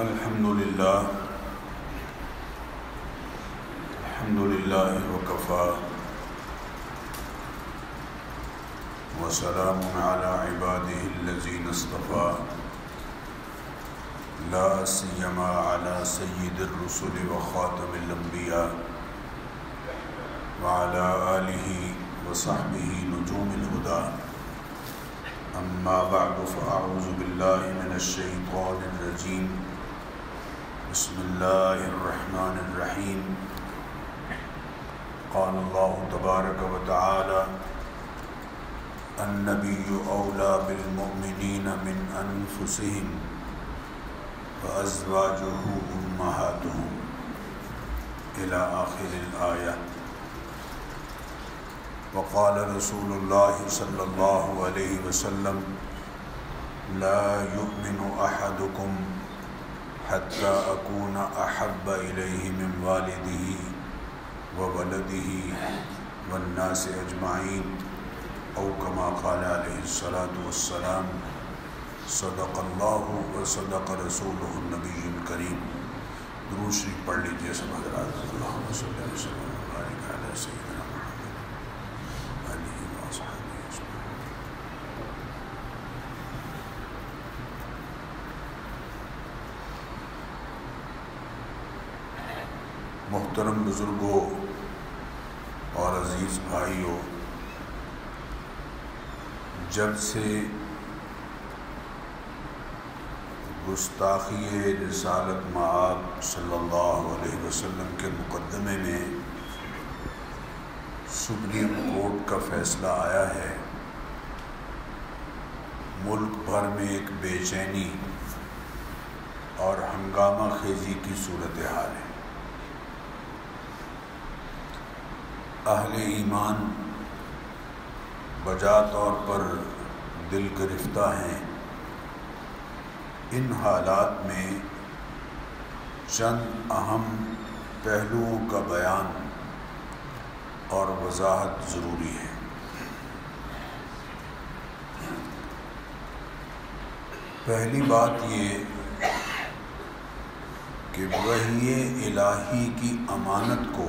الحمد للہ وکفا وسلام علی عباده الذین اصطفى لا سیما علی سید الرسل وخاتم الانبیاء وعلی آلہ وصحبہ نجوم الہدى اما بعد فاعوذ باللہ من الشیطان الرجیم بسم اللہ الرحمن الرحیم قال اللہ تبارک و تعالی النبی اولی بالمؤمنین من انفسهم وازواجہ امہاتہم الی آخر الآیہ وقال رسول اللہ صلی اللہ علیہ وسلم لا یؤمن احدکم حتی اکون احب الیہ من والدہ وولدہ والناس اجمعین او کما قال علیہ الصلاۃ والسلام صدق اللہ وصدق رسولہ النبی الکریم۔ درود شریف پڑھ لیجیے سب حضرات۔ اللہم صلی اللہ علیہ وسلم وبارک علی سیدنا محمد آلہ واصحابہ اجمعین۔ محترم بزرگوں اور عزیز بھائیوں، جب سے گستاخی رسالت مآب صلی اللہ علیہ وسلم کے مقدمے میں سپریم کورٹ کا فیصلہ آیا ہے، ملک بھر میں ایک بے چینی اور ہنگامہ خیزی کی صورتحال ہے۔ اہل ایمان بجا طور پر دل گرفتہ ہیں۔ ان حالات میں چند اہم پہلوؤں کا بیان اور وضاحت ضروری ہے۔ پہلی بات یہ کہ وحی الہی کی امانت کو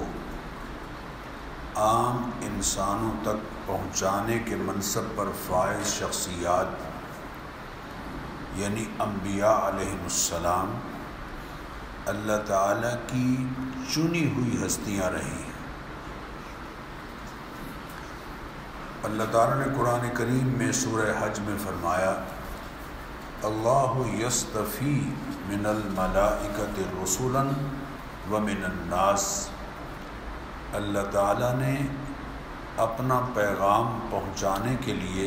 عام انسانوں تک پہنچانے کے منصب پر فائز شخصیات یعنی انبیاء علیہ السلام اللہ تعالیٰ کی چنی ہوئی ہستیاں رہی ہیں۔ اللہ تعالیٰ نے قرآن کریم میں سورہ حج میں فرمایا اللہ یصطفی من الملائکۃ رسلا ومن الناس۔ اللہ تعالیٰ نے اپنا پیغام پہنچانے کے لیے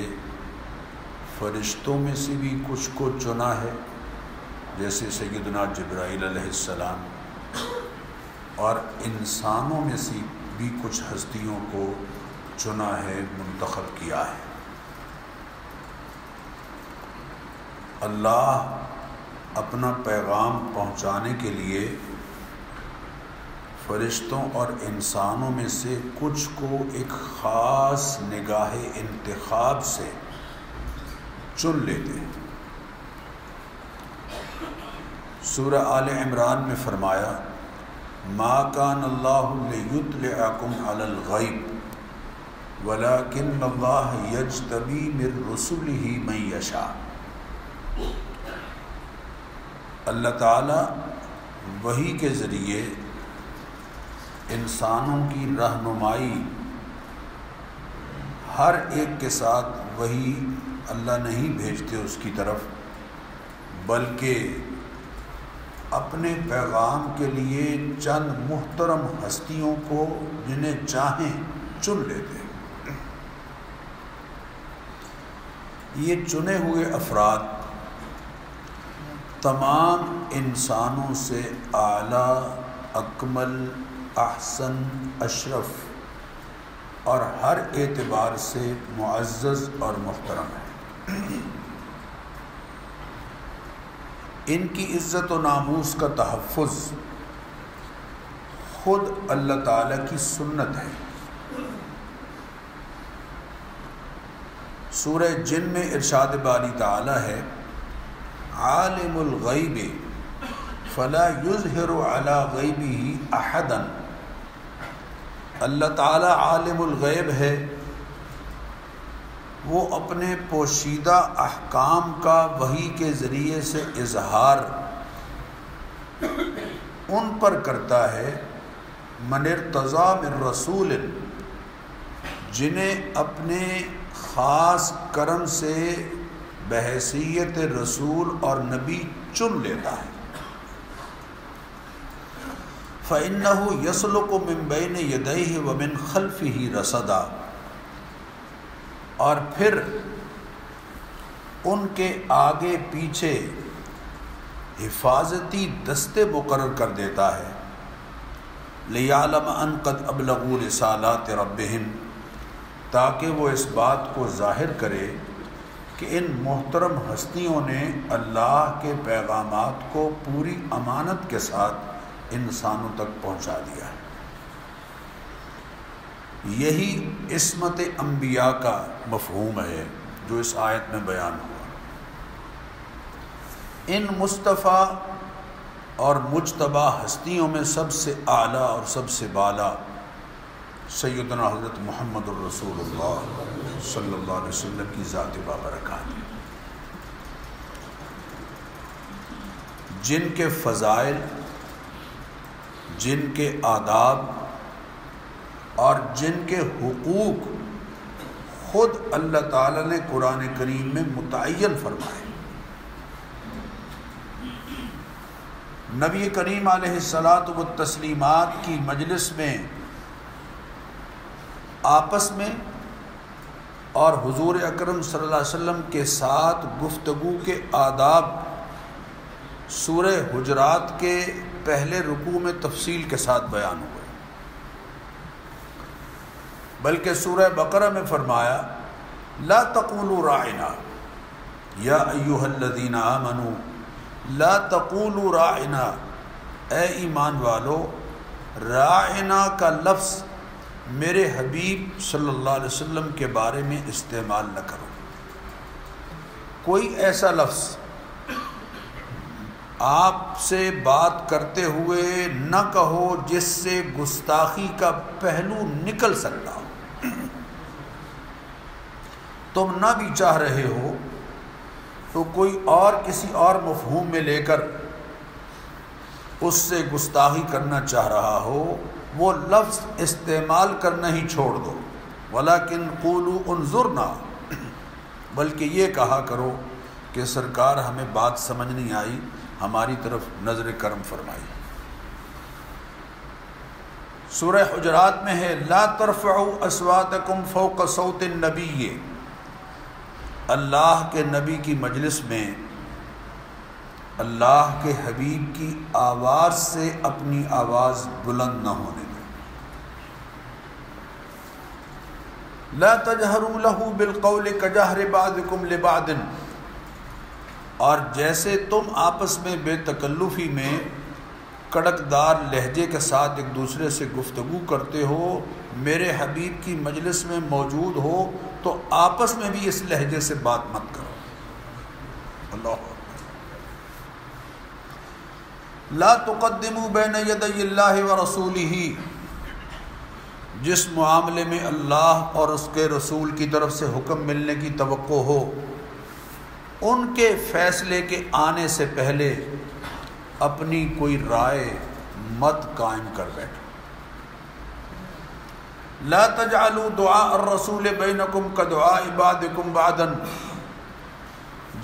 فرشتوں میں سے بھی کچھ کو چنا ہے، جیسے سیدنا جبرائیل علیہ السلام، اور انسانوں میں سے بھی کچھ ہستیوں کو چنا ہے، منتخب کیا ہے۔ اللہ اپنا پیغام پہنچانے کے لیے فرشتوں اور انسانوں میں سے کچھ کو ایک خاص نگاہ انتخاب سے چن لیتے ہیں۔ سورہ آل عمران میں فرمایا ما کان اللہ لیطلعکم علی الغیب ولکن اللہ یجتبی من رسلہ من یشاء۔ اللہ تعالی وحی کے ذریعے انسانوں کی رہنمائی، ہر ایک کے ساتھ وحی اللہ نہیں بھیجتے اس کی طرف، بلکہ اپنے پیغام کے لیے چند محترم ہستیوں کو جنہیں چاہیں چن لیتے ہیں۔ یہ چنے ہوئے افراد تمام انسانوں سے اعلیٰ، اکمل، احسن، اشرف اور ہر اعتبار سے معزز اور محترم ہے۔ ان کی عزت و ناموس کا تحفظ خود اللہ تعالیٰ کی سنت ہے۔ سورہ جن میں ارشاد باری تعالیٰ ہے عالم الغیب فلا یظہر علی غیبہ احدا، اللہ تعالی عالم الغیب ہے، وہ اپنے پوشیدہ احکام کا وحی کے ذریعے سے اظہار ان پر کرتا ہے من ارتضی من رسول، جنہیں اپنے خاص کرم سے بحیثیت رسول اور نبی چن لیتا ہے۔ فَإِنَّهُ يَسْلُكُ مِن بَيْنِ يَدَيْهِ وَمِن خَلْفِهِ رَصَدًا، اور پھر ان کے آگے پیچھے حفاظتی دستے مقرر کر دیتا ہے، لِيَعْلَمَ أَن قَدْ أَبْلَغُوا رِسَالَاتِ رَبِّهِمْ، تاکہ وہ اس بات کو ظاہر کرے کہ ان محترم ہستیوں نے اللہ کے پیغامات کو پوری امانت کے ساتھ انسانوں تک پہنچا دیا ہے۔ یہی عصمت انبیاء کا مفہوم ہے جو اس آیت میں بیان ہوا۔ ان مصطفیٰ اور مجتبی ہستیوں میں سب سے اعلیٰ اور سب سے بالا سیدنا حضرت محمد الرسول اللہ صلی اللہ علیہ وسلم کی ذات بابرکات ہے، جن کے فضائل، جن کے آداب اور جن کے حقوق خود اللہ تعالی نے قرآن کریم میں متعین فرمائے۔ نبی کریم علیہ الصلاۃ والتسلیمات کی مجلس میں آپس میں اور حضور اکرم صلی اللہ علیہ وسلم کے ساتھ گفتگو کے آداب سورہ حجرات کے پہلے رکوع میں تفصیل کے ساتھ بیان ہوئے، بلکہ سورہ بقرہ میں فرمایا لا تقولوا راعنا یا ایھا الذین آمنوا لا تقولوا راعنا، اے ایمان والو راعنا کا لفظ میرے حبیب صلی اللہ علیہ وسلم کے بارے میں استعمال نہ کرو۔ کوئی ایسا لفظ آپ سے بات کرتے ہوئے نہ کہو جس سے گستاخی کا پہلو نکل سکتا ہو۔ تم نہ بھی چاہ رہے ہو تو کوئی اور کسی اور مفہوم میں لے کر اس سے گستاخی کرنا چاہ رہا ہو، وہ لفظ استعمال کرنا ہی چھوڑ دو۔ ولیکن قولوا انظرنا، بلکہ یہ کہا کرو کہ سرکار ہمیں بات سمجھ نہیں آئی، ہماری طرف نظر کرم فرمائی۔ سورہ حجرات میں ہے لا ترفعوا اصواتکم فوق صوت النبی، اللہ کے نبی کی مجلس میں اللہ کے حبیب کی آواز سے اپنی آواز بلند نہ ہونے دیں۔ لا تجہروا لہ بالقول کجہر بعضکم لبعض، اور جیسے تم آپس میں بے تکلفی میں کڑکدار لہجے کے ساتھ ایک دوسرے سے گفتگو کرتے ہو، میرے حبیب کی مجلس میں موجود ہو تو آپس میں بھی اس لہجے سے بات مت کرو۔ اللہ لا تقدموا بین یدی اللہ ورسولہ، جس معاملے میں اللہ اور اس کے رسول کی طرف سے حکم ملنے کی توقع ہو، ان کے فیصلے کے آنے سے پہلے اپنی کوئی رائے مت قائم کر بیٹھو۔ لا تجعلوا دعاء الرسول بینکم کدعاء بعضکم بعضا،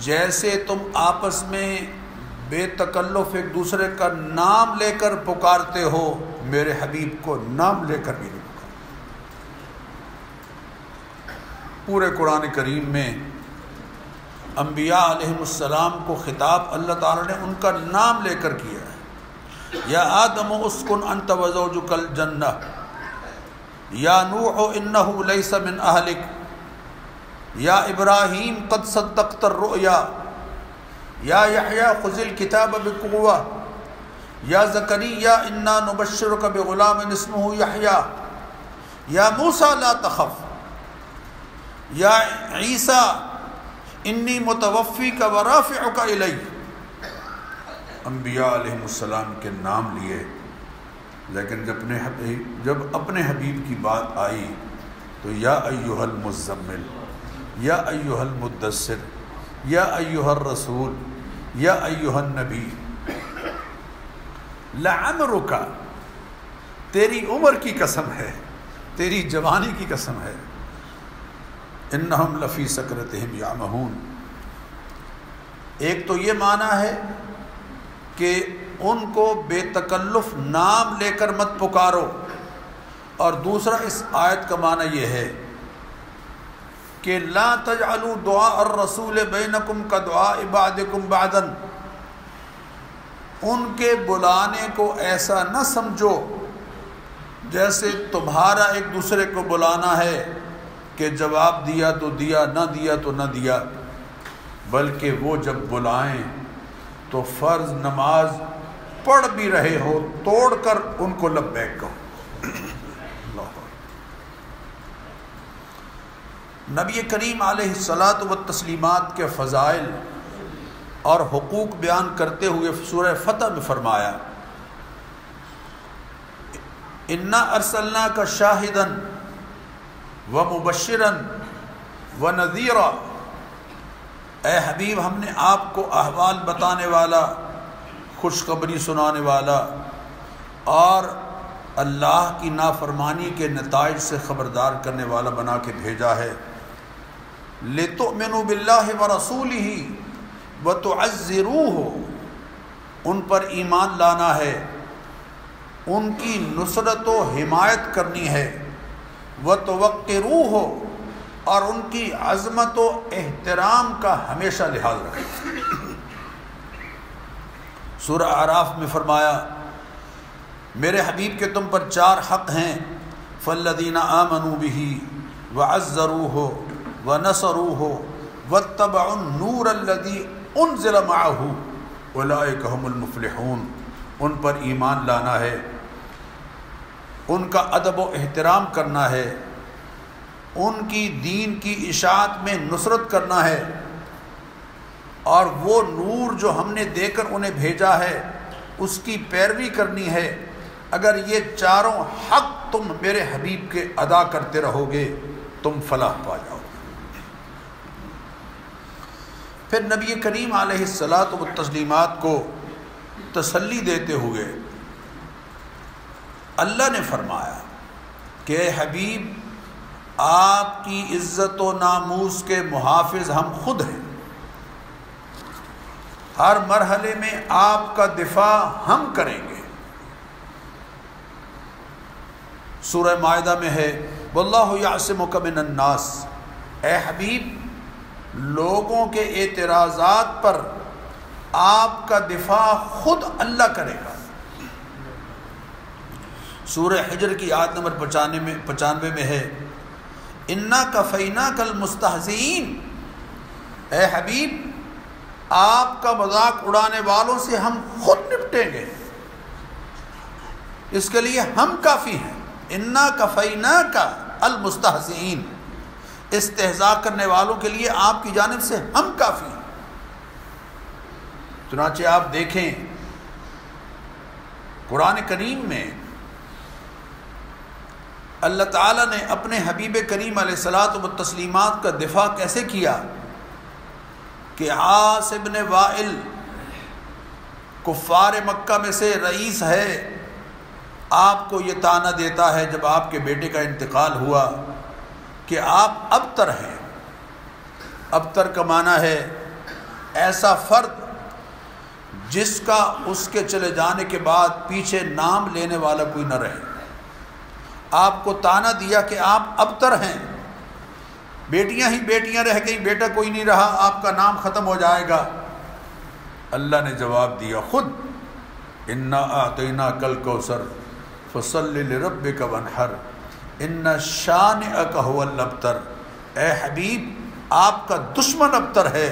جیسے تم آپس میں بے تکلف ایک دوسرے کا نام لے کر پکارتے ہو، میرے حبیب کو نام لے کر بھی نہیں پکارتے۔ پورے قرآن کریم میں انبیاء علیہم السلام کو خطاب اللہ تعالی نے ان کا نام لے کر کیا ہے۔ یا آدم اسکن انت وزوجک الجنہ، یا نوح انہ لیس من اہلک، یا ابراہیم قد صدقت الرؤیا، یا یحییٰ خذ الکتاب بقوہ، یا زکریا انا نبشرک بغلام اسمہ یحییٰ، یا موسیٰ لا تخف، یا عیسیٰ انی متوفیک ورافعک الی۔ انبیاء علیہ السلام کے نام لیے، لیکن جب اپنے حبیب کی بات آئی تو یا ایھا المزمل، یا ایھا المدثر، یا ایھا الرسول، یا ایھا النبی، لعمرک، تیری عمر کی قسم ہے، تیری جوانی کی قسم ہے، انہم لفی سکرتہم یعمہون۔ ایک تو یہ معنی ہے کہ ان کو بے تکلف نام لے کر مت پکارو، اور دوسرا اس آیت کا معنی یہ ہے کہ لا تجعلوا دعاء الرسول بینکم کدعاء بعضکم بعضا، ان کے بلانے کو ایسا نہ سمجھو جیسے تمہارا ایک دوسرے کو بلانا ہے کہ جواب دیا تو دیا، نہ دیا تو نہ دیا، بلکہ وہ جب بلائیں تو فرض نماز پڑھ بھی رہے ہو توڑ کر ان کو لبیک کہو۔ نبی کریم علیہ الصلاۃ والتسلیمات کے فضائل اور حقوق بیان کرتے ہوئے سورہ فتح میں فرمایا انا ارسلناک شاہدا ومبشرا ونذیرا، اے حبیب ہم نے آپ کو احوال بتانے والا، خوشخبری سنانے والا اور اللہ کی نافرمانی کے نتائج سے خبردار کرنے والا بنا کے بھیجا ہے۔ لِتُؤْمِنُوا بِاللَّهِ وَرَسُولِهِ وَتُعَزِّرُوهُ، ان پر ایمان لانا ہے، ان کی نصرت و حمایت کرنی ہے، وَتُوَقِّرُوهُ، اور ان کی عظمت و احترام کا ہمیشہ لحاظ رکھیں۔ سورہ اعراف میں فرمایا میرے حبیب کے تم پر 4 حق ہیں، فَالَّذِينَ آمَنُوا بِهِ وَعَزَّرُوهُ وَنَصَرُوهُ وَاتَّبَعُوا النُّورَ الَّذِي أُنزِلَ مَعَهُ أُولَٰئِكَ هُمُ الْمُفْلِحُونَ، ان پر ایمان لانا ہے، ان کا ادب و احترام کرنا ہے، ان کی دین کی اشاعت میں نصرت کرنا ہے، اور وہ نور جو ہم نے دے کر انہیں بھیجا ہے اس کی پیروی کرنی ہے۔ اگر یہ 4 حق تم میرے حبیب کے ادا کرتے رہو گے تم فلاح پا جاؤ۔ پھر نبی کریم علیہ الصلاۃ والتسلیمات کو تسلی دیتے ہوئے اللہ نے فرمایا کہ اے حبیب آپ کی عزت و ناموس کے محافظ ہم خود ہیں، ہر مرحلے میں آپ کا دفاع ہم کریں گے۔ سورہ مائدہ میں ہے واللہ یعصمک من الناس، اے حبیب لوگوں کے اعتراضات پر آپ کا دفاع خود اللہ کرے گا۔ سورہ حجر کی آیت نمبر 95 میں ہے انا کفیناک المستہزئین، اے حبیب آپ کا مذاق اڑانے والوں سے ہم خود نپٹیں گے، اس کے لیے ہم کافی ہیں۔ انا کفیناک المستہزئین، استہزاء کرنے والوں کے لیے آپ کی جانب سے ہم کافی ہیں۔ چنانچہ آپ دیکھیں قرآن کریم میں اللہ تعالیٰ نے اپنے حبیب کریم علیہ الصلاۃ والتسلیمات کا دفاع کیسے کیا کہ عاص بن وائل کفار مکہ میں سے رئیس ہے، آپ کو یہ طعنہ دیتا ہے جب آپ کے بیٹے کا انتقال ہوا کہ آپ ابتر ہیں۔ ابتر کا معنی ہے ایسا فرد جس کا اس کے چلے جانے کے بعد پیچھے نام لینے والا کوئی نہ رہے۔ آپ کو طعنہ دیا کہ آپ ابتر ہیں، بیٹیاں ہی بیٹیاں رہ گئیں، بیٹا کوئی نہیں رہا، آپ کا نام ختم ہو جائے گا۔ اللہ نے جواب دیا خود انا اعطیناک الکوثر فصل لربک وانحر ان شانئک ھو الابتر، اے حبیب آپ کا دشمن ابتر ہے،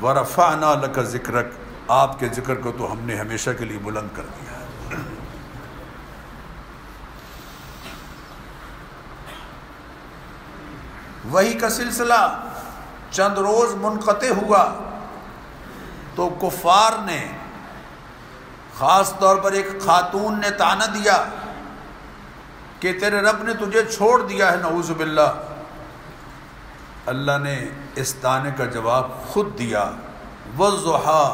ورفعنا لک ذکرک، آپ کے ذکر کو تو ہم نے ہمیشہ کے لیے بلند کر دیا ہے۔ وحی کا سلسلہ چند روز منقطع ہوا تو کفار نے خاص طور پر ایک خاتون نے طعنہ دیا کہ تیرے رب نے تجھے چھوڑ دیا ہے، نعوذ باللہ، اللہ نے اس طعنے کا جواب خود دیا، وَالضُّحَىٰ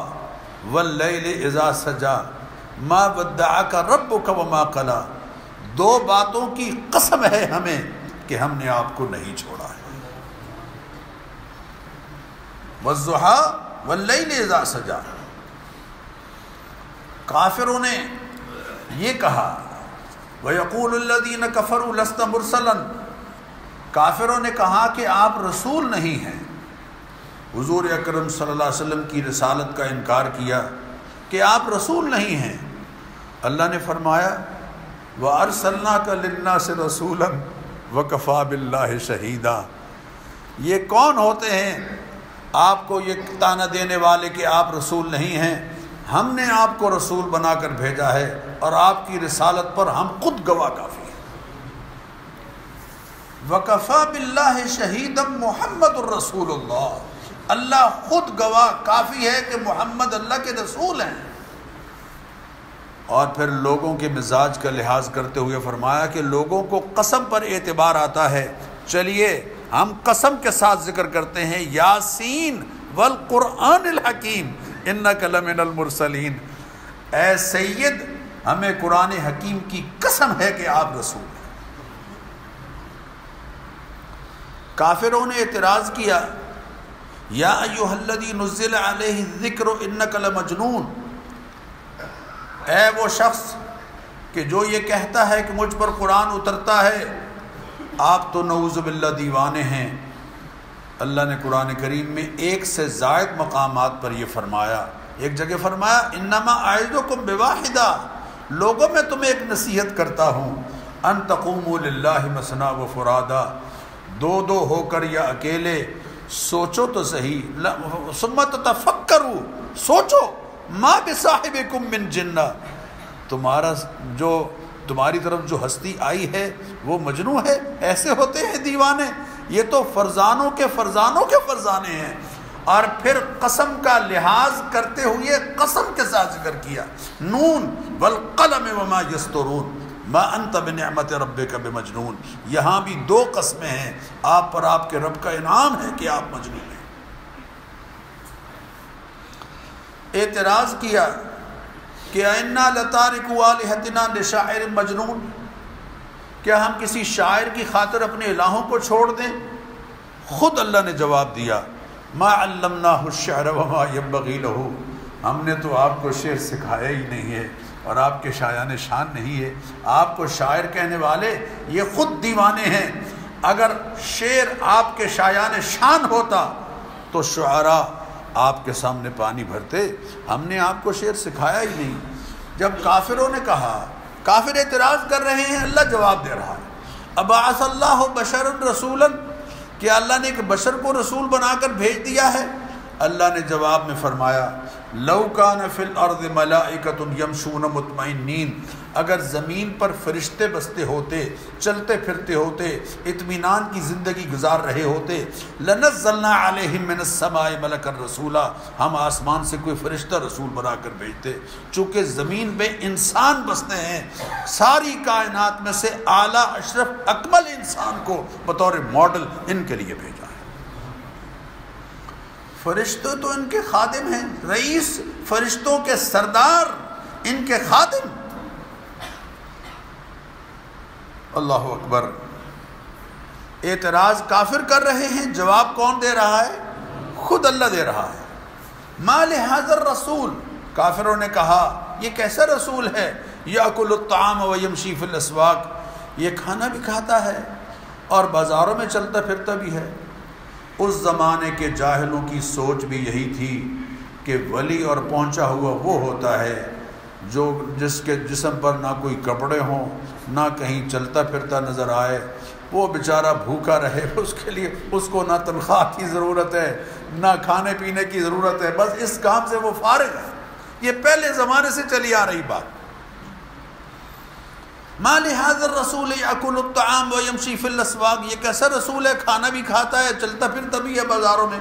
وَاللَّيْلِ إِذَا سَجَىٰ مَا وَدَّعَكَ رَبُّكَ وَمَا قَلَىٰ، دو باتوں کی قسم ہے ہمیں کہ ہم نے آپ کو نہیں چھوڑا ہے۔ وَالضُّحَىٰ وَاللَّيْلِ إِذَا سَجَىٰ، کافروں نے یہ کہا، وَيَقُولُ الَّذِينَ كَفَرُوا لَسْتَ مُرْسَلًا، کافروں نے کہا کہ آپ رسول نہیں ہیں، حضور اکرم صلی اللہ علیہ وسلم کی رسالت کا انکار کیا کہ آپ رسول نہیں ہیں۔ اللہ نے فرمایا وَأَرْسَلْنَاكَ لِلنَّاسِ رَسُولًا وَكَفَىٰ بِاللَّهِ شَهِيدًا، یہ کون ہوتے ہیں آپ کو یہ طعنہ دینے والے کہ آپ رسول نہیں ہیں؟ ہم نے آپ کو رسول بنا کر بھیجا ہے اور آپ کی رسالت پر ہم خود گواہ کافی ہیں۔ وَكَفَىٰ بِاللَّهِ شَهِيدًا مُحَمَّدٌ رَسُولُ اللَّهِ، اللہ خود گواہ کافی ہے کہ محمد اللہ کے رسول ہیں۔ اور پھر لوگوں کے مزاج کا لحاظ کرتے ہوئے فرمایا کہ لوگوں کو قسم پر اعتبار آتا ہے، چلیے ہم قسم کے ساتھ ذکر کرتے ہیں، یاسین والقرآن الحکیم انک لمن المرسلین، اے سید ہمیں قرآن حکیم کی قسم ہے کہ آپ رسول ہیں۔ کافروں نے اعتراض کیا، یا ایھا الذی نزل علیہ الذکر انک لمجنون، اے وہ شخص کہ جو یہ کہتا ہے کہ مجھ پر قرآن اترتا ہے، آپ تو نعوذ باللہ دیوانے ہیں۔ اللہ نے قرآن کریم میں ایک سے زائد مقامات پر یہ فرمایا، ایک جگہ فرمایا انما اعظکم بواحدہ، لوگوں میں تمہیں ایک نصیحت کرتا ہوں، ان تقوموا للہ مثنی و فرادا، دو دو ہو کر یا اکیلے، سوچو تو صحیح، ثم تتفکروا، سوچو، ما بصاحبکم من جنہ، تمہاری طرف جو ہستی آئی ہے وہ مجنوں ہے، ایسے ہوتے ہیں دیوانے، یہ تو فرزانوں کے فرزانے ہیں۔ اور پھر قسم کا لحاظ کرتے ہوئے قسم کے ساتھ ذکر کیا، نون والقلم وما یسطرون ما انت بنعمت ربک بمجنون، یہاں بھی دو قسمیں ہیں، آپ پر آپ کے رب کا انعام ہے کہ آپ مجنون ہیں۔ اعتراض کیا کہ انا لتارکو آلہتنا لشاعر مجنون، کیا ہم کسی شاعر کی خاطر اپنے الہوں کو چھوڑ دیں؟ خود اللہ نے جواب دیا، ما علمناہ الشعر وما ينبغی لہ، ہم نے تو آپ کو شعر سکھایا ہی نہیں ہے اور آپ کے شایان شان نہیں ہے، آپ کو شاعر کہنے والے یہ خود دیوانے ہیں۔ اگر شعر آپ کے شایان شان ہوتا تو شعراء آپ کے سامنے پانی بھرتے، ہم نے آپ کو شعر سکھایا ہی نہیں۔ جب کافروں نے کہا، کافر اعتراض کر رہے ہیں، اللہ جواب دے رہا ہے، ابعث اللہ بشرا رسولا، کیا اللہ نے ایک بشر کو رسول بنا کر بھیج دیا ہے؟ اللہ نے جواب میں فرمایا، لو کان فی الارض ملائکۃ یمشون مطمئنین، اگر زمین پر فرشتے بستے ہوتے، چلتے پھرتے ہوتے، اطمینان کی زندگی گزار رہے ہوتے، لنزلنا علیہم من السماء ملکا رسولا، ہم آسمان سے کوئی فرشتہ رسول بنا کر بھیجتے۔ چونکہ زمین پہ انسان بستے ہیں، ساری کائنات میں سے اعلیٰ اشرف اکمل انسان کو بطور ماڈل ان کے لیے بھیجا ہے۔ فرشتے تو ان کے خادم ہیں، رئیس فرشتوں کے سردار ان کے خادم۔ اللہ اکبر، اعتراض کافر کر رہے ہیں، جواب کون دے رہا ہے؟ خود اللہ دے رہا ہے۔ ما لہذا الرسول، کافروں نے کہا یہ کیسا رسول ہے، یاکل الطعام ویمشی فی الاسواق، یہ کھانا بھی کھاتا ہے اور بازاروں میں چلتا پھرتا بھی ہے۔ اس زمانے کے جاہلوں کی سوچ بھی یہی تھی کہ ولی اور پہنچا ہوا وہ ہوتا ہے جس کے جسم پر نہ کوئی کپڑے ہوں، نہ کہیں چلتا پھرتا نظر آئے، وہ بیچارہ بھوکا رہے، اس کے لیے اس کو نہ تنخواہ کی ضرورت ہے نہ کھانے پینے کی ضرورت ہے، بس اس کام سے وہ فارغ ہے۔ یہ پہلے زمانے سے چلی آ رہی بات۔ ما لہذا الرسول یاکل الطعام ویمشی فی الاسواق، یہ کیسا رسول ہے، کھانا بھی کھاتا ہے، چلتا پھرتا بھی ہے بازاروں میں۔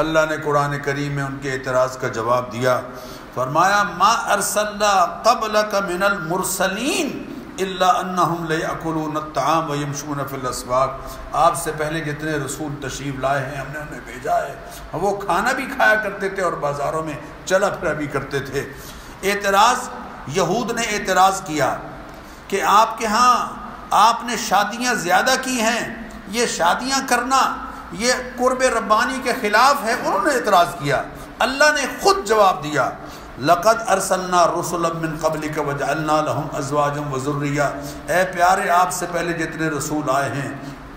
اللہ نے قرآن کریم میں ان کے اعتراض کا جواب دیا، فرمایا ما ارسلنا قبلک من المرسلین الا انہم لیأکلون الطعام ویمشون فی الاسواق، آپ سے پہلے جتنے رسول تشریف لائے ہیں ہم نے انہیں بھیجا ہے، وہ کھانا بھی کھایا کرتے تھے اور بازاروں میں چلا پھرا بھی کرتے تھے۔ اعتراض یہود نے اعتراض کیا کہ آپ کے ہاں آپ نے شادیاں زیادہ کی ہیں، یہ شادیاں کرنا یہ قرب ربانی کے خلاف ہے، انہوں نے اعتراض کیا۔ اللہ نے خود جواب دیا لقد ارسلنا رسلا من قبلک وجعلنا لهم ازواجا وذریہ، اے پیارے آپ سے پہلے جتنے رسول آئے ہیں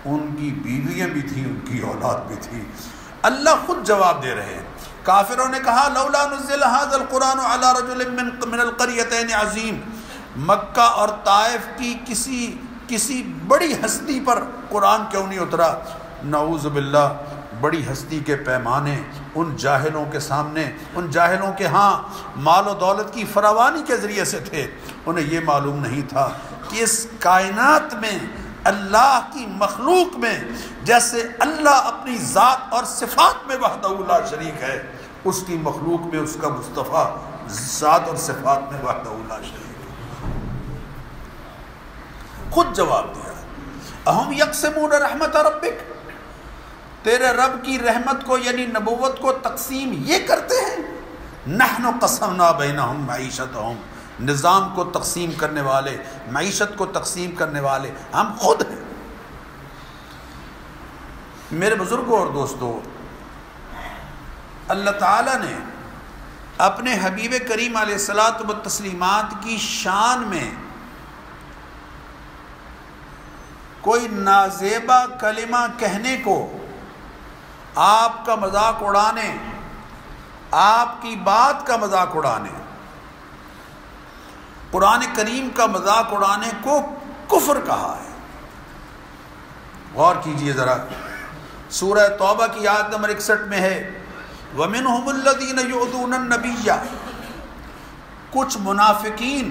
ان کی بیویاں بھی تھیں، ان کی اولاد بھی تھی۔ اللہ خود جواب دے رہے ہیں۔ کافروں نے کہا لولا نزل هذا القرآن على رجل من القريتين عظیم، مکہ اور طائف کی کسی بڑی ہستی پر قرآن کیوں نہیں اترا؟ نعوذ باللہ، بڑی ہستی کے پیمانے ان جاہلوں کے سامنے، ان جاہلوں کے ہاں مال و دولت کی فراوانی کے ذریعے سے تھے، انہیں یہ معلوم نہیں تھا کہ اس کائنات میں اللہ کی مخلوق میں جیسے اللہ اپنی ذات اور صفات میں وحدہ لا شریک ہے، اس کی مخلوق میں اس کا مصطفیٰ ذات اور صفات میں وحدہ لا شریک ہے۔ خود جواب دیا اہم یقسمون رحمت ربک، تیرے رب کی رحمت کو یعنی نبوت کو تقسیم یہ کرتے ہیں؟ نحن قسمنا بینہم معیشتہم، نظام کو تقسیم کرنے والے، معیشت کو تقسیم کرنے والے ہم خود ہیں۔ میرے بزرگوں اور دوستو، اللہ تعالیٰ نے اپنے حبیب کریم علیہ الصلاۃ والتسلیمات کی شان میں کوئی نازیبا کلمہ کہنے کو، آپ کا مذاق اڑانے، آپ کی بات کا مذاق اڑانے، قرآن کریم کا مذاق اڑانے کو کفر کہا ہے۔ غور کیجئے ذرا، سورہ توبہ کی آیت نمبر 61 میں ہے وَمِنْهُمُ الَّذِينَ يُؤْذُونَ النَّبِيَّ، کچھ منافقین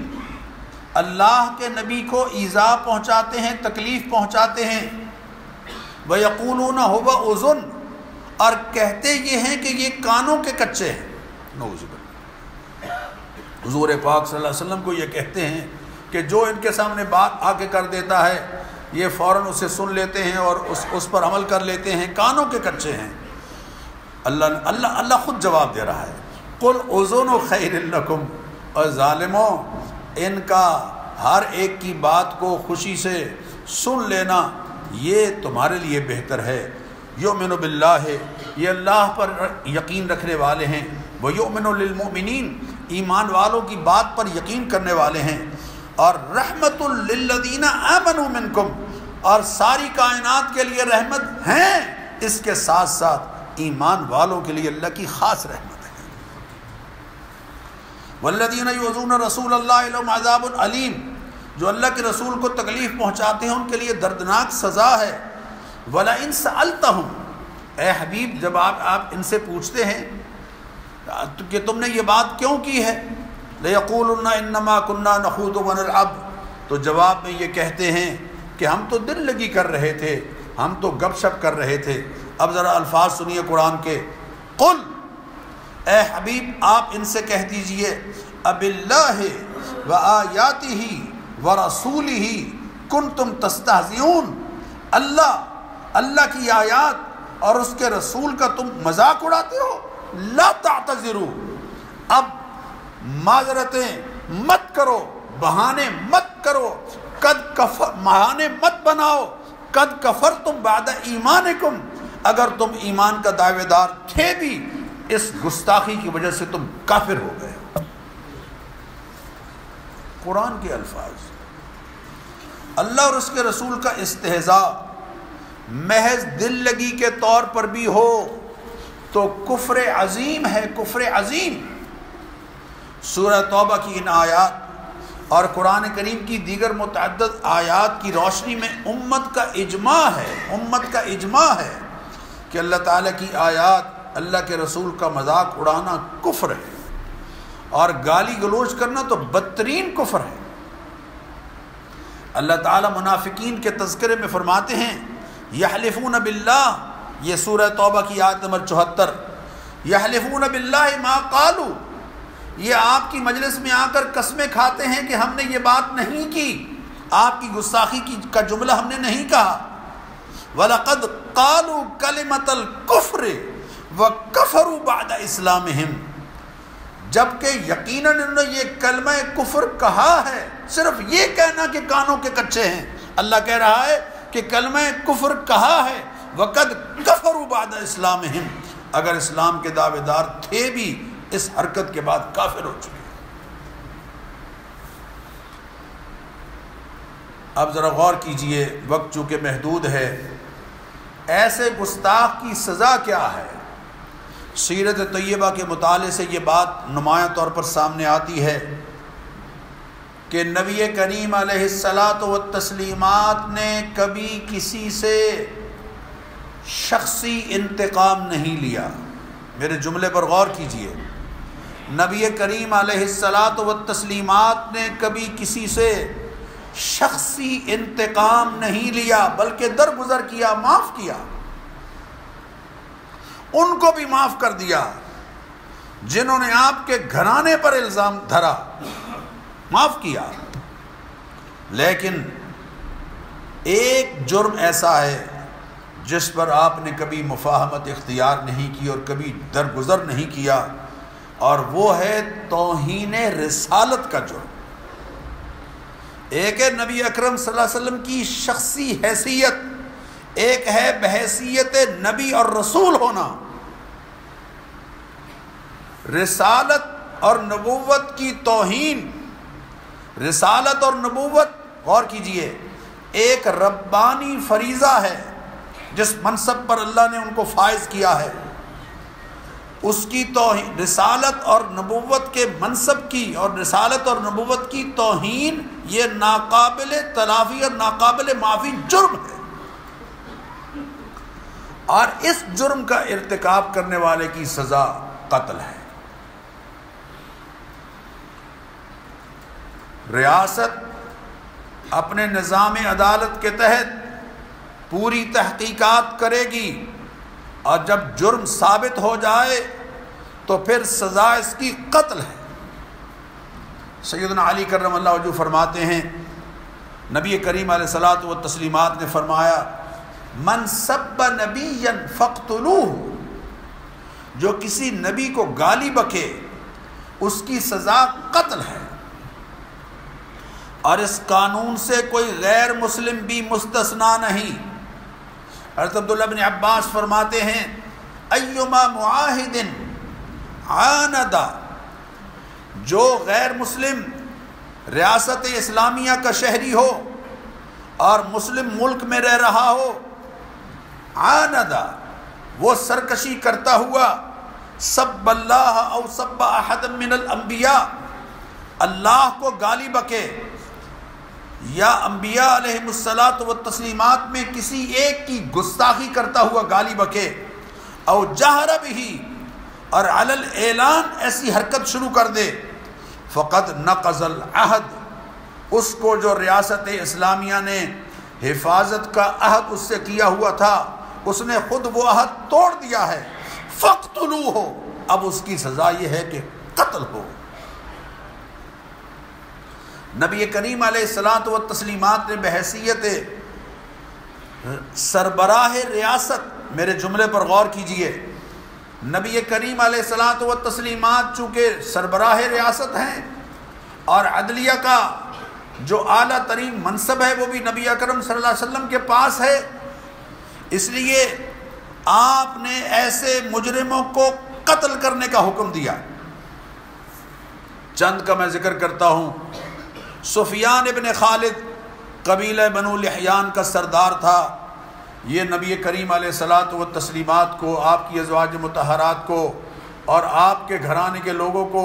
اللہ کے نبی کو ایذا پہنچاتے ہیں، تکلیف پہنچاتے ہیں، وَيَقُولُونَ هُوَ أُذُنٌ، اور کہتے یہ ہیں کہ یہ کانوں کے کچے ہیں۔ نعوذ باللہ، حضور پاک صلی اللہ علیہ وسلم کو یہ کہتے ہیں کہ جو ان کے سامنے بات آ کے کر دیتا ہے یہ فوراً اسے سن لیتے ہیں اور اس پر عمل کر لیتے ہیں، کانوں کے کچے ہیں۔ اللہ خود جواب دے رہا ہے قُلْ أُذُنُ خَيْرٍ لَكُمْ، اور ظالموں ان کا ہر ایک کی بات کو خوشی سے سن لینا یہ تمہارے لیے بہتر ہے۔ یؤمن باللہ، یہ اللہ پر یقین رکھنے والے ہیں، ویؤمن للمؤمنین، ایمان والوں کی بات پر یقین کرنے والے ہیں، اور رحمت للذین آمنوا منکم، اور ساری کائنات کے لیے رحمت ہیں، اس کے ساتھ ساتھ ایمان والوں کے لیے اللہ کی خاص رحمت ہے۔ والذین یؤذون رسول اللہ لهم عذاب علیم، جو اللہ کے رسول کو تکلیف پہنچاتے ہیں ان کے لیے دردناک سزا ہے۔ وَلَئِن سَأَلْتَهُمْ، اے حبیب جب آپ ان سے پوچھتے ہیں کہ تم نے یہ بات کیوں کی ہے، لَيَقُولُنَّ إِنَّمَا كُنَّا نَخُوضُ وَنَلْعَبُ، تو جواب میں یہ کہتے ہیں کہ ہم تو دل لگی کر رہے تھے، ہم تو گپ شپ کر رہے تھے۔ اب ذرا الفاظ سنیے قرآن کے، قل، اے حبیب آپ ان سے کہہ دیجئے اب اللہ وآیاتہ ورسولہ کنتم تستہزئون، اللہ کی آیات اور اس کے رسول کا تم مذاق اڑاتے ہو، لا تعتذروا، اب معذرتیں مت کرو، بہانے مت کرو، بہانے مت بناؤ، قد کفرتم بعد ایمانکم، اگر تم ایمان کا دعوے دار تھے بھی اس گستاخی کی وجہ سے تم کافر ہو گئے۔ قرآن کے الفاظ، اللہ اور اس کے رسول کا استہزاء محض دل لگی کے طور پر بھی ہو تو کفر عظیم ہے، کفر عظیم۔ سورہ توبہ کی ان آیات اور قرآن کریم کی دیگر متعدد آیات کی روشنی میں امت کا اجماع ہے کہ اللہ تعالیٰ کی آیات، اللہ کے رسول کا مذاق اڑانا کفر ہے، اور گالی گلوچ کرنا تو بدترین کفر ہے۔ اللہ تعالیٰ منافقین کے تذکرے میں فرماتے ہیں یحلفون باللہ، یہ سورہ توبہ کی آیت نمبر 74، یحلفون باللہ ما قالوا، یہ آپ کی مجلس میں آ کر قسمیں کھاتے ہیں کہ ہم نے یہ بات نہیں کی، آپ کی گستاخی کا جملہ ہم نے نہیں کہا۔ وَلَقَدْ قَالُوا كَلِمَةَ الْكُفْرِ وَكَفَرُوا بَعْدَ إِسْلَامِهِمْ، جبکہ یقیناً انہوں نے یہ کلمہ کفر کہا ہے، صرف یہ کہنا کہ کانوں کے کچے ہیں۔ اللہ کہہ رہا ہے کہ کلمہ کفر کہا ہے، وَقَدْ كَفَرُوا بَعْدَ إِسْلَامِهِمْ، اگر اسلام کے دعوے دار تھے بھی اس حرکت کے بعد کافر ہو چکے۔ اب ذرا غور کیجئے، وقت چونکہ محدود ہے، ایسے گستاخ کی سزا کیا ہے؟ سیرت طیبہ کے مطالعے سے یہ بات نمایاں طور پر سامنے آتی ہے کہ نبی کریم علیہ الصلاۃ والتسلیمات نے کبھی کسی سے شخصی انتقام نہیں لیا۔ میرے جملے پر غور کیجئے، نبی کریم علیہ الصلاۃ والتسلیمات نے کبھی کسی سے شخصی انتقام نہیں لیا، بلکہ درگزر کیا، معاف کیا، ان کو بھی معاف کر دیا جنہوں نے آپ کے گھرانے پر الزام دھرا، معاف کیا۔ لیکن ایک جرم ایسا ہے جس پر آپ نے کبھی مفاہمت اختیار نہیں کی اور کبھی درگزر نہیں کیا، اور وہ ہے توہین رسالت کا جرم۔ ایک ہے نبی اکرم صلی اللہ علیہ وسلم کی شخصی حیثیت، ایک ہے بحیثیت نبی اور رسول ہونا۔ رسالت اور نبوت کی توہین، رسالت اور نبوت، غور کیجئے، ایک ربانی فریضہ ہے جس منصب پر اللہ نے ان کو فائز کیا ہے، اس کی توہین، رسالت اور نبوت کے منصب کی اور رسالت اور نبوت کی توہین، یہ ناقابل تلافی اور ناقابل معافی جرم ہے، اور اس جرم کا ارتکاب کرنے والے کی سزا قتل ہے۔ ریاست اپنے نظام عدالت کے تحت پوری تحقیقات کرے گی، اور جب جرم ثابت ہو جائے تو پھر سزا اس کی قتل ہے۔ سیدنا علی کرم اللہ وجہہ فرماتے ہیں، نبی کریم علیہ الصلوۃ والتسلیمات نے فرمایا، من سب نبیا فاقتلوہ، جو کسی نبی کو گالی بکے اس کی سزا قتل ہے، اور اس قانون سے کوئی غیر مسلم بھی مستثنا نہیں۔ حضرت عبداللہ بن عباس فرماتے ہیں، ایما معاہد عاند، جو غیر مسلم ریاست اسلامیہ کا شہری ہو اور مسلم ملک میں رہ رہا ہو، عاند، وہ سرکشی کرتا ہوا، سب اللہ او سب احد من الانبیاء، اللہ کو گالی بکے یا انبیاء علیہم الصلاۃ والتسلیمات میں کسی ایک کی گستاخی کرتا ہوا گالی بکے، او جہر بہ، اور علی الاعلان ایسی حرکت شروع کر دے، فقد نقض العہد، اس کو جو ریاست اسلامیہ نے حفاظت کا عہد اس سے کیا ہوا تھا، اس نے خود وہ عہد توڑ دیا ہے، فاقتلوہ، اب اس کی سزا یہ ہے کہ قتل ہو۔ نبی کریم علیہ الصلاۃ والتسلیمات نے بحیثیت سربراہ ریاست، میرے جملے پر غور کیجئے، نبی کریم علیہ الصلاۃ والتسلیمات چونکہ سربراہ ریاست ہیں اور عدلیہ کا جو اعلیٰ ترین منصب ہے وہ بھی نبی اکرم صلی اللہ علیہ وسلم کے پاس ہے، اس لیے آپ نے ایسے مجرموں کو قتل کرنے کا حکم دیا۔ چند کا میں ذکر کرتا ہوں۔ سفیان ابن خالد قبیلہ بنو لحیان کا سردار تھا، یہ نبی کریم علیہ الصلاۃ والتسلیمات کو، آپ کی ازواج مطہرات کو اور آپ کے گھرانے کے لوگوں کو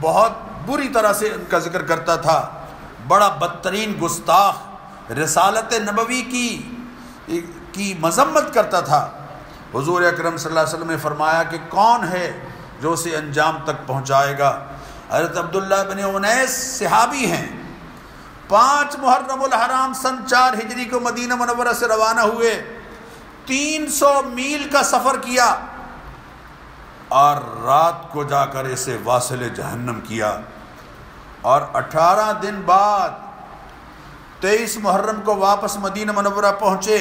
بہت بری طرح سے ان کا ذکر کرتا تھا، بڑا بدترین گستاخ، رسالت نبوی کی مذمت کرتا تھا۔ حضور اکرم صلی اللہ علیہ وسلم نے فرمایا کہ کون ہے جو اسے انجام تک پہنچائے گا؟ حضرت عبداللہ بن انیس صحابی ہیں، 5 محرم الحرام سن 4 ہجری کو مدینہ منورہ سے روانہ ہوئے، 300 میل کا سفر کیا، اور رات کو جا کر اسے واصل جہنم کیا، اور 18 دن بعد 23 محرم کو واپس مدینہ منورہ پہنچے۔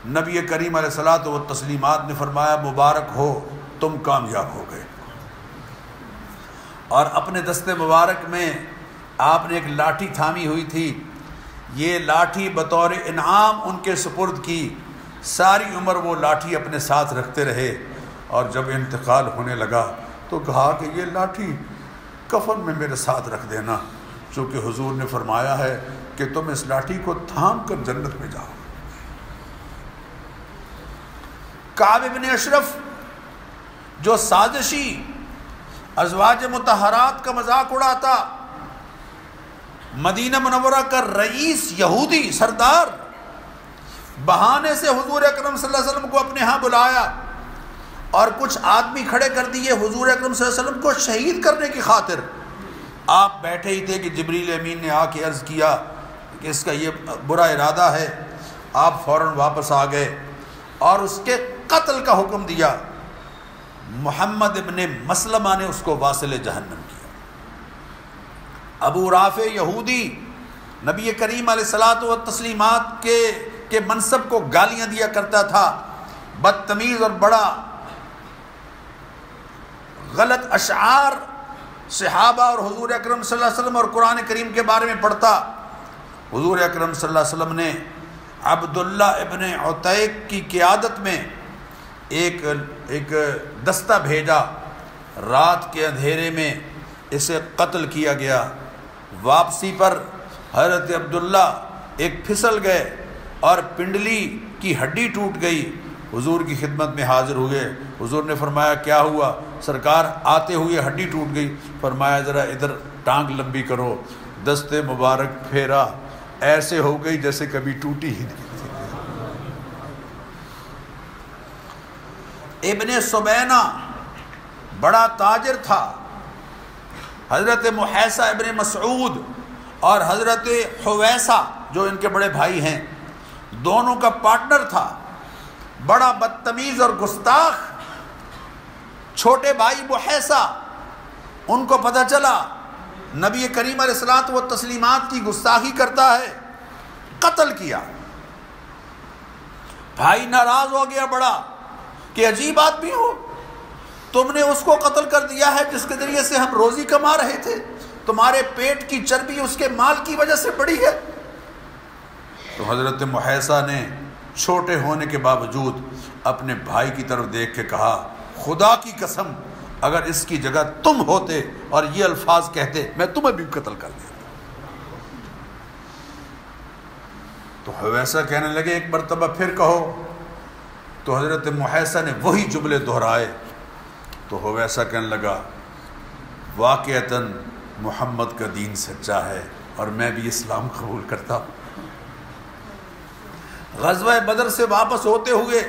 نبی کریم علیہ الصلوۃ والتسلیمات نے فرمایا مبارک ہو، تم کامیاب ہو گئے۔ اور اپنے دست مبارک میں آپ نے ایک لاٹھی تھامی ہوئی تھی، یہ لاٹھی بطور انعام ان کے سپرد کی، ساری عمر وہ لاٹھی اپنے ساتھ رکھتے رہے، اور جب انتقال ہونے لگا تو کہا کہ یہ لاٹھی کفن میں میرے ساتھ رکھ دینا، چونکہ حضور نے فرمایا ہے کہ تم اس لاٹھی کو تھام کر جنت میں جاؤ۔ کعب بن اشرف جو سازشی ازواج مطہرات کا مذاق اڑاتا، مدینہ منورہ کا رئیس یہودی سردار، بہانے سے حضور اکرم صلی اللہ علیہ وسلم کو اپنے ہاں بلایا اور کچھ آدمی کھڑے کر دیے حضور اکرم صلی اللہ علیہ وسلم کو شہید کرنے کی خاطر۔ آپ بیٹھے ہی تھے کہ جبریل امین نے آ کے عرض کیا کہ اس کا یہ برا ارادہ ہے، آپ فوراً واپس آ گئے اور اس کے قتل کا حکم دیا۔ محمد ابن مسلمہ نے اس کو واصل جہنم کیا۔ ابو رافع یہودی نبی کریم علیہ الصلوۃ والتسلیمات کے منصب کو گالیاں دیا کرتا تھا، بدتمیز اور بڑا غلط اشعار صحابہ اور حضور اکرم صلی اللہ علیہ وسلم اور قرآن کریم کے بارے میں پڑھتا۔ حضور اکرم صلی اللہ علیہ وسلم نے عبداللہ ابن عتیق کی قیادت میں ایک دستہ بھیجا، رات کے اندھیرے میں اسے قتل کیا گیا۔ واپسی پر حضرت عبداللہ ایک پھسل گئے اور پنڈلی کی ہڈی ٹوٹ گئی، حضور کی خدمت میں حاضر ہوئے۔ حضور نے فرمایا کیا ہوا؟ سرکار آتے ہوئے ہڈی ٹوٹ گئی۔ فرمایا ذرا ادھر ٹانگ لمبی کرو، دست مبارک پھیرا، ایسے ہو گئی جیسے کبھی ٹوٹی ہی نہیں۔ ابن سبینہ بڑا تاجر تھا، حضرت محیصہ ابن مسعود اور حضرت حویسہ جو ان کے بڑے بھائی ہیں، دونوں کا پارٹنر تھا، بڑا بدتمیز اور گستاخ۔ چھوٹے بھائی محیصہ، ان کو پتہ چلا نبی کریم علیہ الصلوۃ والتسلیمات کی گستاخی کرتا ہے، قتل کیا۔ بھائی ناراض ہو گیا بڑا کہ عجیب آدمی ہو، تم نے اس کو قتل کر دیا ہے جس کے ذریعے سے ہم روزی کما رہے تھے، تمہارے پیٹ کی چربی اس کے مال کی وجہ سے بڑی ہے۔ تو حضرت محیصہ نے چھوٹے ہونے کے باوجود اپنے بھائی کی طرف دیکھ کے کہا خدا کی قسم اگر اس کی جگہ تم ہوتے اور یہ الفاظ کہتے میں تمہیں بھی قتل کر دیتا۔ تو حویسہ کہنے لگے ایک مرتبہ پھر کہو، تو حضرت محیصہ نے وہی جملے دہرائے۔ تو حویسہ کہنے لگا واقعتاً محمد کا دین سچا ہے اور میں بھی اسلام قبول کرتا ہوں۔ غزوہ بدر سے واپس ہوتے ہوئے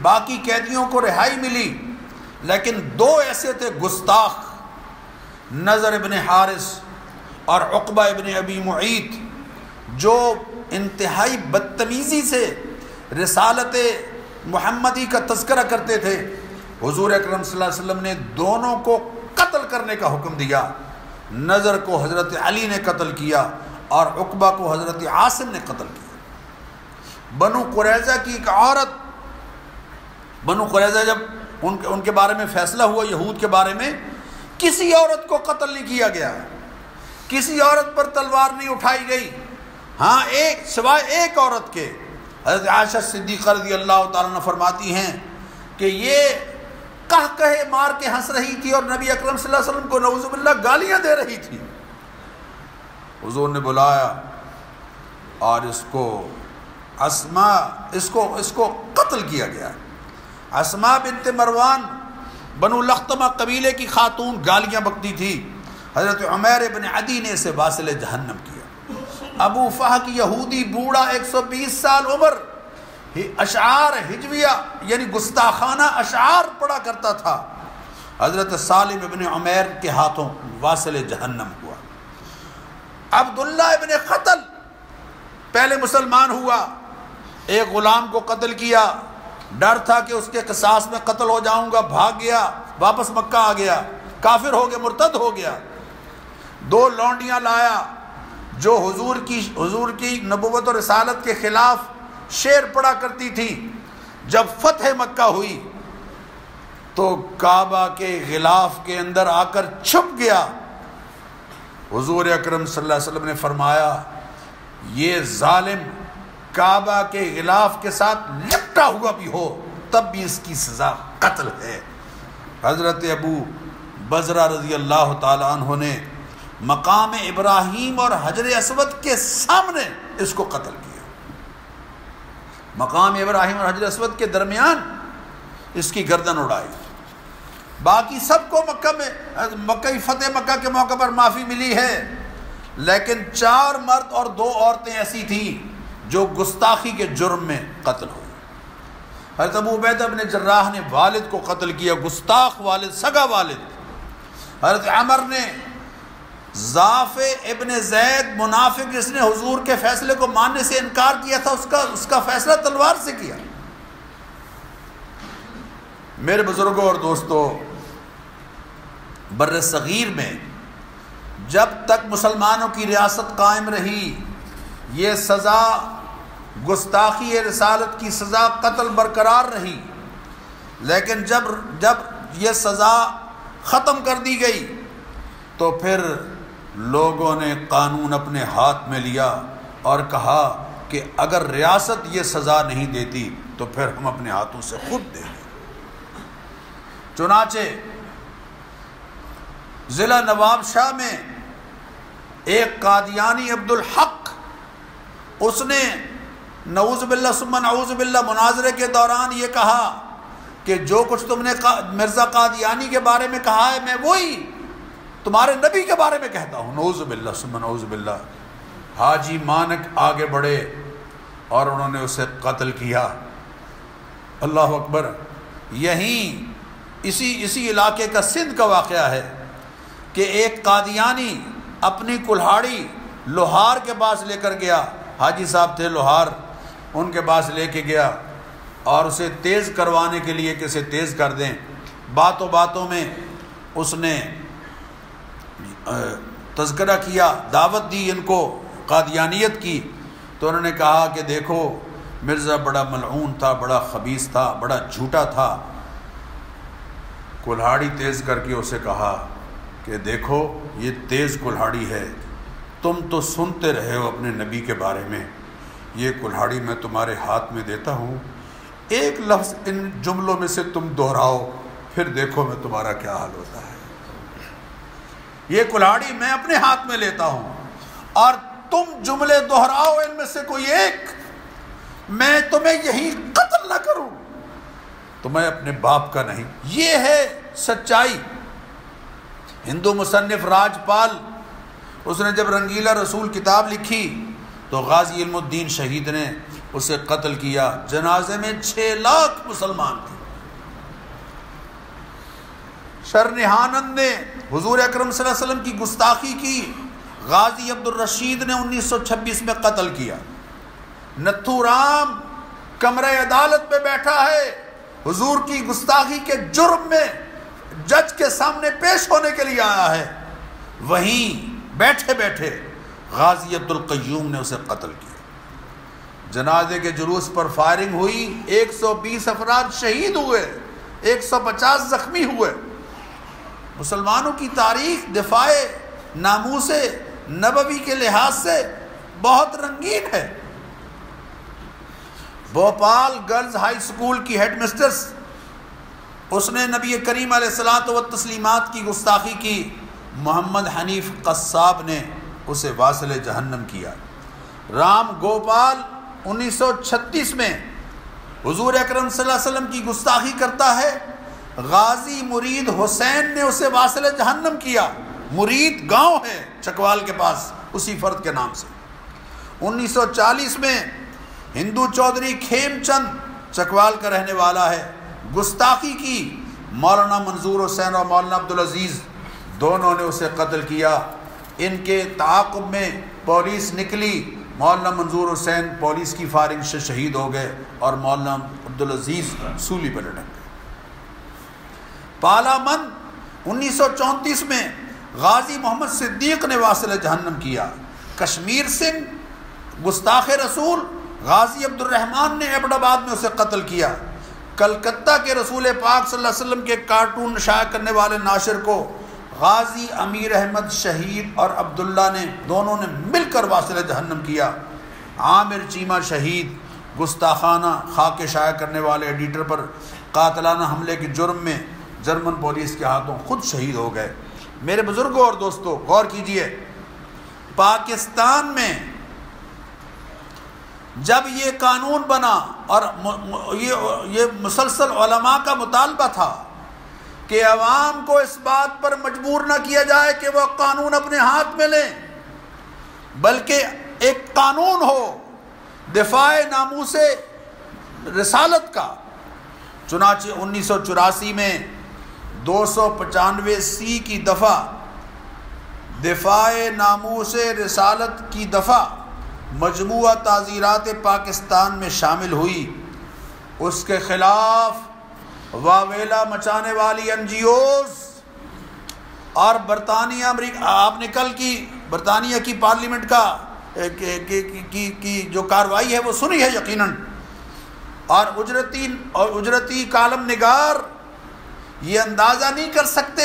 باقی قیدیوں کو رہائی ملی، لیکن دو ایسے تھے گستاخ، نضر ابن حارث اور عقبہ ابن ابی معیط، جو انتہائی بدتمیزی سے رسالت محمدی کا تذکرہ کرتے تھے۔ حضور اکرم صلی اللہ علیہ وسلم نے دونوں کو قتل کرنے کا حکم دیا۔ نضر کو حضرت علی نے قتل کیا اور عقبہ کو حضرت عاصم نے قتل کیا۔ بنو قریظہ کی ایک عورت، بنو قریظہ جب ان کے بارے میں فیصلہ ہوا، یہود کے بارے میں، کسی عورت کو قتل نہیں کیا گیا، کسی عورت پر تلوار نہیں اٹھائی گئی، ہاں سوائے ایک عورت کے۔ حضرت عائشہ صدیقہ رضی اللہ تعالیٰ عنہ فرماتی ہیں کہ یہ کہے مار کے ہنس رہی تھی اور نبی اکرم صلی اللہ علیہ وسلم کو نعوذ باللہ گالیاں دے رہی تھی۔ حضور نے بلایا اور اس کو قتل کیا گیا۔ اسماء بنت مروان بنو لختمہ قبیلے کی خاتون گالیاں بکتی تھی، حضرت عمیر ابن عدی نے اسے واصل جہنم کیا۔ ابو فہک یہودی بوڑھا 120 سال عمر اشعار ہجویہ یعنی گستاخانہ اشعار پڑھا کرتا تھا، حضرت سالم ابن عمیر کے ہاتھوں واصل جہنم ہوا۔ عبداللہ ابن قتل پہلے مسلمان ہوا، ایک غلام کو قتل کیا، ڈر تھا کہ اس کے قصاص میں قتل ہو جاؤں گا، بھاگ گیا، واپس مکہ آ گیا، کافر ہو گیا، مرتد ہو گیا۔ 2 لونڈیاں لایا جو حضور کی نبوت اور رسالت کے خلاف شعر پڑا کرتی تھی۔ جب فتح مکہ ہوئی تو کعبہ کے غلاف کے اندر آ کر چھپ گیا۔ حضور اکرم صلی اللہ علیہ وسلم نے فرمایا یہ ظالم کعبہ کے غلاف کے ساتھ لپٹا ہوا بھی ہو تب بھی اس کی سزا قتل ہے۔ حضرت ابو بزرہ رضی اللہ تعالی عنہ نے مقام ابراہیم اور حجر اسود کے سامنے اس کو قتل کیا۔ مقام ابراہیم اور حجر اسود کے درمیان اس کی گردن اڑائی۔ باقی سب کو مکہ فتح مکہ کے موقع پر معافی ملی ہے، لیکن 4 مرد اور 2 عورتیں ایسی تھیں جو گستاخی کے جرم میں قتل ہوئی۔ حضرت ابو عبیدہ بن جراح نے والد کو قتل کیا، گستاخ والد، سگا والد۔ حضرت عمر نے ضعف ابن زید منافق جس نے حضور کے فیصلے کو ماننے سے انکار کیا تھا، اس کا فیصلہ تلوار سے کیا۔ میرے بزرگوں اور دوستوں، بر صغیر میں جب تک مسلمانوں کی ریاست قائم رہی یہ سزا گستاخی رسالت کی سزا قتل برقرار رہی، لیکن جب یہ سزا ختم کر دی گئی تو پھر لوگوں نے قانون اپنے ہاتھ میں لیا اور کہا کہ اگر ریاست یہ سزا نہیں دیتی تو پھر ہم اپنے ہاتھوں سے خود دیں گے۔ چنانچہ ضلع نواب شاہ میں ایک قادیانی عبدالحق، اس نے نعوذ باللہ ثم نعوذ باللہ مناظرے کے دوران یہ کہا کہ جو کچھ تم نے مرزا قادیانی کے بارے میں کہا ہے میں وہی تمہارے نبی کے بارے میں کہتا ہوں۔ نعوذ باللہ ثم نعوذ باللہ۔ حاجی مانک آگے بڑھے اور انہوں نے اسے قتل کیا۔ اللہ اکبر۔ یہیں اسی علاقے کا سندھ کا واقعہ ہے کہ ایک قادیانی اپنی کلہاڑی لوہار کے پاس لے کر گیا، حاجی صاحب تھے لوہار، ان کے پاس لے کے گیا اور اسے تیز کروانے کے لیے کہ اسے تیز کر دیں۔ باتوں میں اس نے تذکرہ کیا، دعوت دی ان کو قادیانیت کی، تو انہوں نے کہا کہ دیکھو مرزا بڑا ملعون تھا، بڑا خبیث تھا، بڑا جھوٹا تھا۔ کلہاڑی تیز کر کے اسے کہا کہ دیکھو یہ تیز کلہاڑی ہے، تم تو سنتے رہے ہو اپنے نبی کے بارے میں، یہ کلہاڑی میں تمہارے ہاتھ میں دیتا ہوں، ایک لفظ ان جملوں میں سے تم دہراؤ، پھر دیکھو میں تمہارا کیا حال ہوتا ہے۔ یہ کلہاڑی میں اپنے ہاتھ میں لیتا ہوں اور تم جملے دہراؤ ان میں سے کوئی ایک، میں تمہیں یہی قتل نہ کروں تو میں اپنے باپ کا نہیں۔ یہ ہے سچائی۔ ہندو مصنف راجپال، اس نے جب رنگیلا رسول کتاب لکھی تو غازی علم الدین شہید نے اسے قتل کیا۔ جنازے میں 6 لاکھ مسلمان تھے۔ شرنہانند نے حضور اکرم صلی اللہ علیہ وسلم کی گستاخی کی، غازی عبد الرشید نے 1926 میں قتل کیا۔ نتھو رام کمرہ عدالت پہ بیٹھا ہے، حضور کی گستاخی کے جرم میں جج کے سامنے پیش ہونے کے لیے آیا ہے، وہیں بیٹھے بیٹھے غازی عبد القیوم نے اسے قتل کیا۔ جنازے کے جلوس پر فائرنگ ہوئی، 120 افراد شہید ہوئے، 150 زخمی ہوئے۔ مسلمانوں کی تاریخ دفاع ناموس نبوی کے لحاظ سے بہت رنگین ہے۔ بھوپال گرلز ہائی سکول کی ہیڈ مسٹرس، اس نے نبی کریم علیہ الصلاۃ والتسلیمات کی گستاخی کی، محمد حنیف قصاب نے اسے واصل جہنم کیا۔ رام گوپال 1936 میں حضور اکرم صلی اللہ علیہ وسلم کی گستاخی کرتا ہے، غازی مرید حسین نے اسے واصل جہنم کیا۔ مرید گاؤں ہے چکوال کے پاس، اسی فرد کے نام سے۔ 1940 میں ہندو چودھری کھیم چند چکوال کا رہنے والا ہے، گستاخی کی، مولانا منظور حسین اور مولانا عبدالعزیز دونوں نے اسے قتل کیا۔ ان کے تعاقب میں پولیس نکلی، مولانا منظور حسین پولیس کی فائرنگ سے شہید ہو گئے اور مولانا عبدالعزیز سولی پر لٹک گئے۔ پارلیمنٹ 1934 میں غازی محمد صدیق نے واصل جہنم کیا. کشمیر سنگھ گستاخ رسول غازی عبد الرحمن نے ایبٹ آباد میں اسے قتل کیا. کلکتہ کے رسول پاک صلی اللہ علیہ وسلم کے کارٹون شائع کرنے والے ناشر کو غازی امیر احمد شہید اور عبداللہ نے دونوں نے مل کر واصل جہنم کیا. عامر چیمہ شہید گستاخانہ خاکے شائع کرنے والے ایڈیٹر پر قاتلانہ حملے کے جرم میں جرمن پولیس کے ہاتھوں خود شہید ہو گئے. میرے بزرگوں اور دوستوں غور کیجئے، پاکستان میں جب یہ قانون بنا اور یہ مسلسل علماء کا مطالبہ تھا کہ عوام کو اس بات پر مجبور نہ کیا جائے کہ وہ قانون اپنے ہاتھ میں لیں، بلکہ ایک قانون ہو دفاع ناموس رسالت کا. چنانچہ 1984 میں 295 کی دفعہ دفاع ناموس رسالت کی دفعہ مجموعہ تعزیرات پاکستان میں شامل ہوئی. اس کے خلاف واویلا مچانے والی NGOs اور برطانیہ امریکہ، آپ نے کل کی برطانیہ کی پارلیمنٹ کا کی جو کارروائی ہے وہ سنی ہے یقیناً، اور اجرتی کالم نگار یہ اندازہ نہیں کر سکتے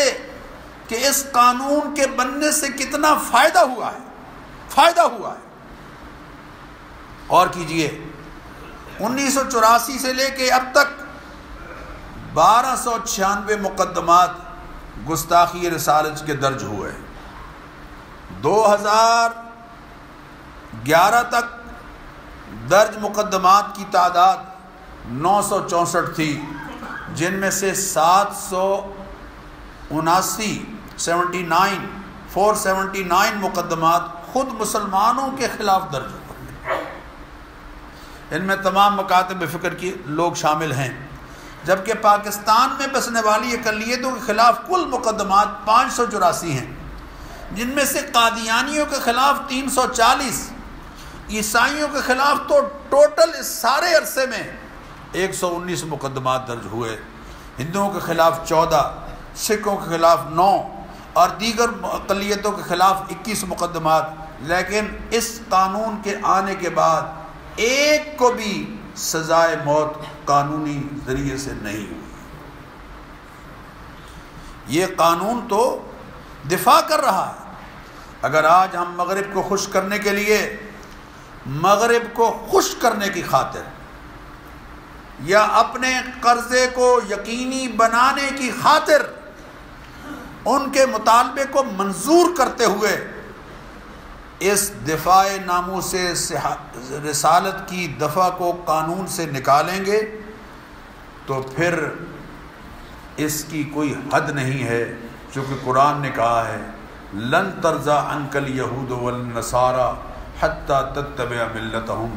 کہ اس قانون کے بننے سے کتنا فائدہ ہوا ہے. اور کیجئے 1984 سے لے کے اب تک 1296 مقدمات گستاخی رسالت کے درج ہوئے. 2011 تک درج مقدمات کی تعداد 964 تھی، جن میں سے 479 مقدمات خود مسلمانوں کے خلاف درج ہوئے. ان میں تمام مکاتب فکر کے لوگ شامل ہیں، جبکہ پاکستان میں بسنے والی اقلیتوں کے خلاف کل مقدمات 584 ہیں، جن میں سے قادیانیوں کے خلاف 340، عیسائیوں کے خلاف تو ٹوٹل اس سارے عرصے میں 119 مقدمات درج ہوئے. ہندوؤں کے خلاف 14، سکھوں کے خلاف 9 اور دیگر اقلیتوں کے خلاف 21 مقدمات. لیکن اس قانون کے آنے کے بعد ایک کو بھی سزائے موت قانونی ذریعے سے نہیں ہوئی. یہ قانون تو دفاع کر رہا ہے. اگر آج ہم مغرب کو خوش کرنے کے لیے، مغرب کو خوش کرنے کی خاطر یا اپنے قرضے کو یقینی بنانے کی خاطر ان کے مطالبے کو منظور کرتے ہوئے اس دفاع ناموس رسالت کی دفعہ کو قانون سے نکالیں گے تو پھر اس کی کوئی حد نہیں ہے، چونکہ قرآن نے کہا ہے لن ترضى عنك اليهود والنصارى حتى تتبع ملتهم.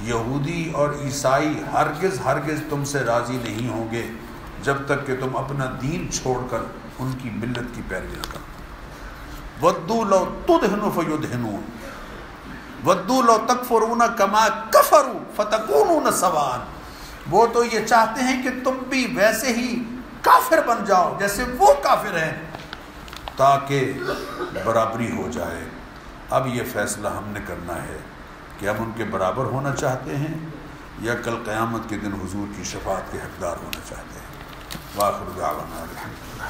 یہودی اور عیسائی ہرگز تم سے راضی نہیں ہوں گے جب تک کہ تم اپنا دین چھوڑ کر ان کی ملت کی پیروی نہ کرو. وَدُّوا لَوْ تُدْهِنُ فَيُدْهِنُونَ وَدُّوا لَوْ تَكْفُرُونَ كَمَا كَفَرُوا فَتَكُونُونَ سَوَاءً. وہ تو یہ چاہتے ہیں کہ تم بھی ویسے ہی کافر بن جاؤ جیسے وہ کافر ہیں، تاکہ برابری ہو جائے. اب یہ فیصلہ ہم نے کرنا ہے کہ ہم ان کے برابر ہونا چاہتے ہیں یا کل قیامت کے دن حضور کی شفاعت کے حقدار ہونا چاہتے ہیں. وآخر دعوانا الحمدللہ.